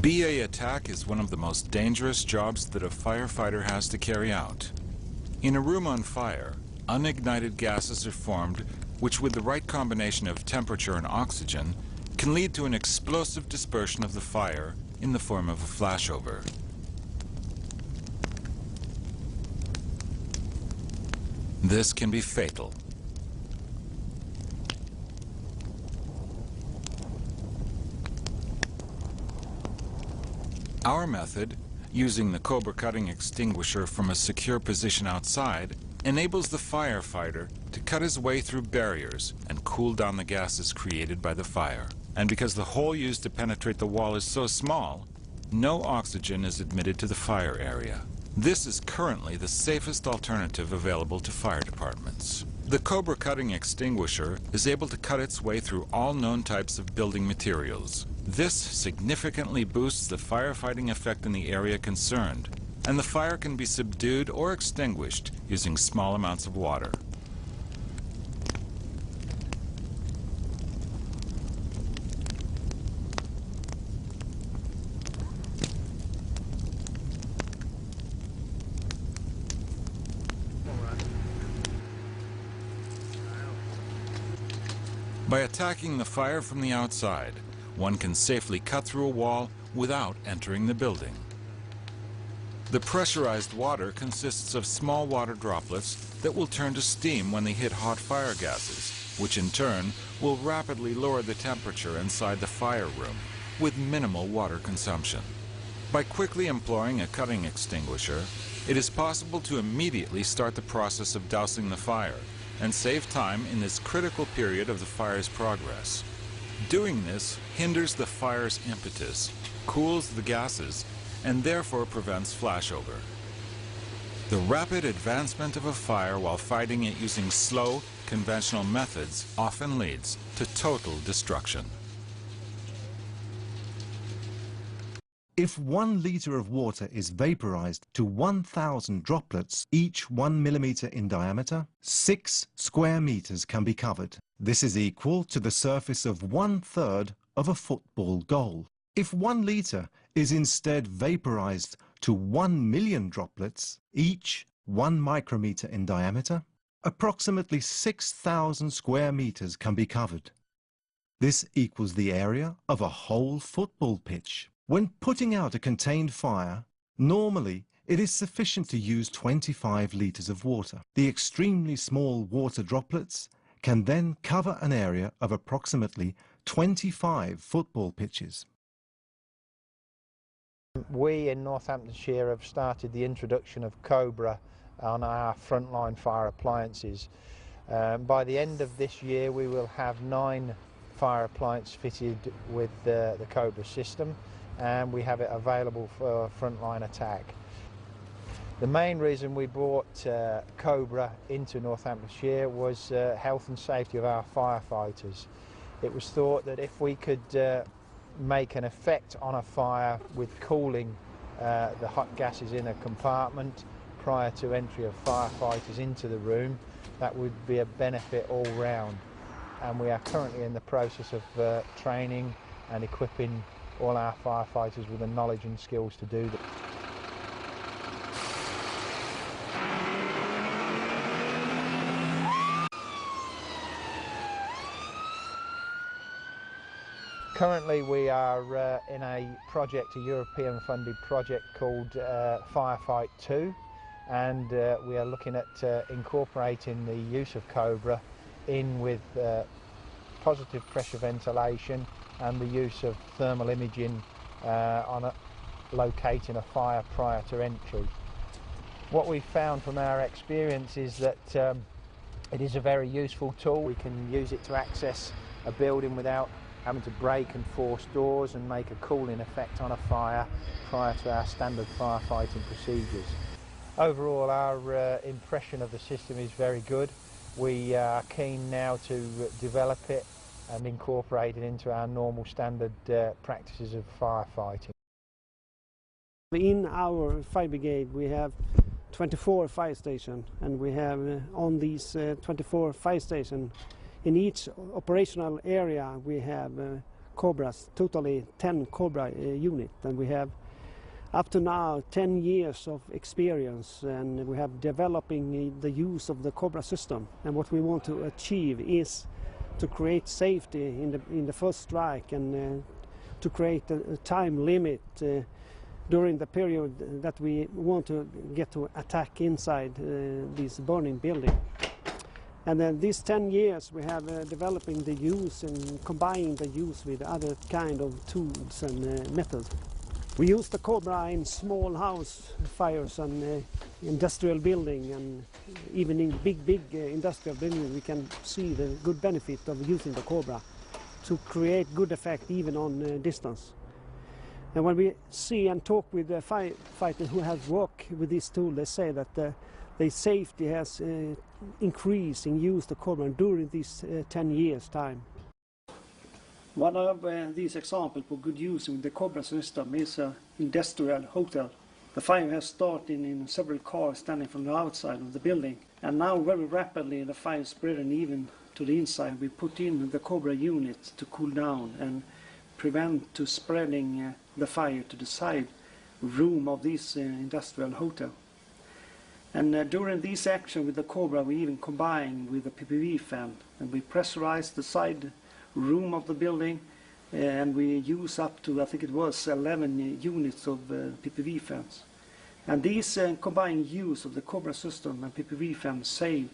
BA attack is one of the most dangerous jobs that a firefighter has to carry out. In a room on fire, unignited gases are formed which, with the right combination of temperature and oxygen, can lead to an explosive dispersion of the fire in the form of a flashover. This can be fatal. Our method, using the Cobra cutting extinguisher from a secure position outside, enables the firefighter to cut his way through barriers and cool down the gases created by the fire. And because the hole used to penetrate the wall is so small, no oxygen is admitted to the fire area. This is currently the safest alternative available to fire departments. The Cobra cutting extinguisher is able to cut its way through all known types of building materials. This significantly boosts the firefighting effect in the area concerned, and the fire can be subdued or extinguished using small amounts of water. By attacking the fire from the outside, one can safely cut through a wall without entering the building. The pressurized water consists of small water droplets that will turn to steam when they hit hot fire gases, which in turn will rapidly lower the temperature inside the fire room with minimal water consumption. By quickly employing a cutting extinguisher, it is possible to immediately start the process of dousing the fire and save time in this critical period of the fire's progress. Doing this hinders the fire's impetus, cools the gases, and therefore prevents flashover. The rapid advancement of a fire while fighting it using slow, conventional methods often leads to total destruction. If 1 liter of water is vaporized to 1,000 droplets, each 1 millimeter in diameter, 6 square meters can be covered. This is equal to the surface of 1/3 of a football goal. If 1 liter is instead vaporized to 1 million droplets, each 1 micrometer in diameter, approximately 6,000 square meters can be covered. This equals the area of a whole football pitch. When putting out a contained fire, normally it is sufficient to use 25 liters of water. The extremely small water droplets can then cover an area of approximately 25 football pitches. We in Northamptonshire have started the introduction of Cobra on our frontline fire appliances. By the end of this year we will have 9 fire appliances fitted with the Cobra system, and we have it available for frontline attack. The main reason we brought Cobra into Northamptonshire was health and safety of our firefighters. It was thought that if we could make an effect on a fire with cooling the hot gases in a compartment prior to entry of firefighters into the room, that would be a benefit all round. And we are currently in the process of training and equipping all our firefighters with the knowledge and skills to do that. Currently we are in a project, a European funded project called Firefight 2, and we are looking at incorporating the use of Cobra in with positive pressure ventilation and the use of thermal imaging on locating a fire prior to entry. What we've found from our experience is that it is a very useful tool. We can use it to access a building without having to break and force doors and make a cooling effect on a fire prior to our standard firefighting procedures. Overall, our impression of the system is very good. We are keen now to develop it and incorporate it into our normal standard practices of firefighting. In our fire brigade we have 24 fire stations, and we have on these 24 fire stations, in each operational area we have Cobras, totally 10 Cobra unit, and we have up to now 10 years of experience, and we have developing the use of the Cobra system. And what we want to achieve is to create safety in the first strike, and to create a time limit during the period that we want to get to attack inside this burning building. And then these 10 years we have developing the use and combining the use with other kind of tools and methods. We use the Cobra in small house fires and industrial building, and even in big industrial building we can see the good benefit of using the Cobra to create good effect even on distance. And when we see and talk with the firefighters who have worked with this tool, they say that the safety has increased in use the Cobra during this 10 years time. One of these examples for good use in the Cobra system is an industrial hotel. The fire has started in several cars standing from the outside of the building, and now very rapidly the fire is spreading even to the inside. We put in the Cobra unit to cool down and prevent to spreading the fire to the side room of this industrial hotel. And during this action with the Cobra we even combine with the PPV fan, and we pressurize the side room of the building, and we use up to, I think it was 11 units of PPV fans. And these combined use of the Cobra system and PPV fans save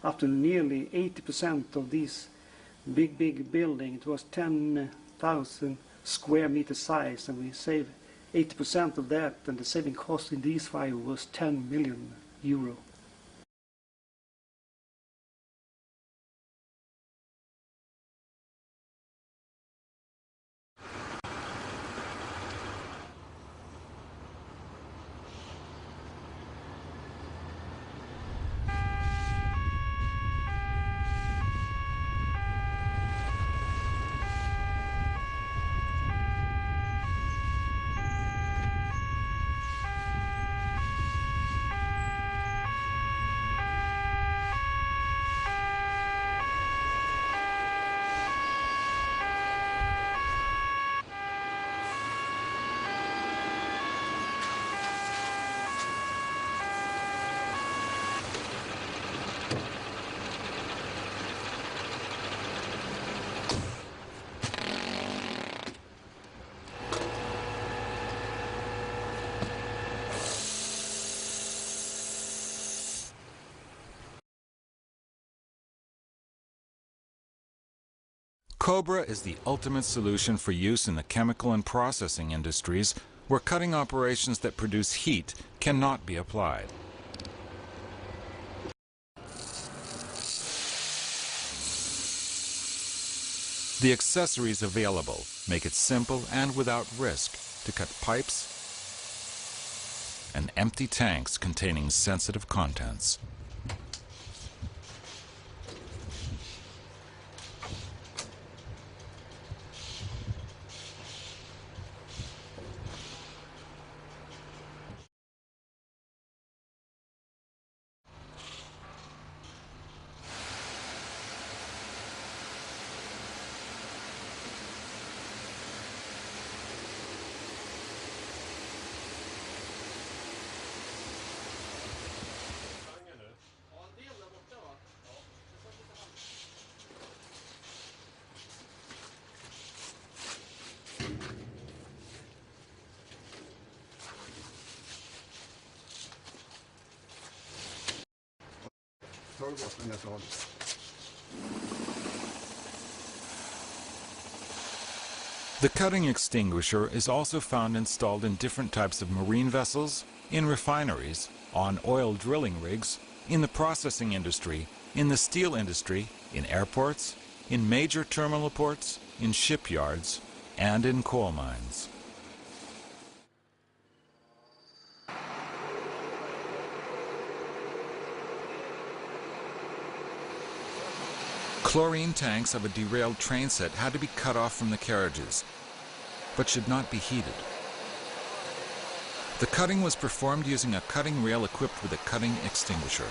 up to nearly 80% of this big building. It was 10,000 square meter size, and we save 80% of that, and the saving cost in this fire was 10 million euro. Cobra is the ultimate solution for use in the chemical and processing industries, where cutting operations that produce heat cannot be applied. The accessories available make it simple and without risk to cut pipes and empty tanks containing sensitive contents. The cutting extinguisher is also found installed in different types of marine vessels, in refineries, on oil drilling rigs, in the processing industry, in the steel industry, in airports, in major terminal ports, in shipyards, and in coal mines. Chlorine tanks of a derailed train set had to be cut off from the carriages, but should not be heated. The cutting was performed using a cutting rail equipped with a cutting extinguisher.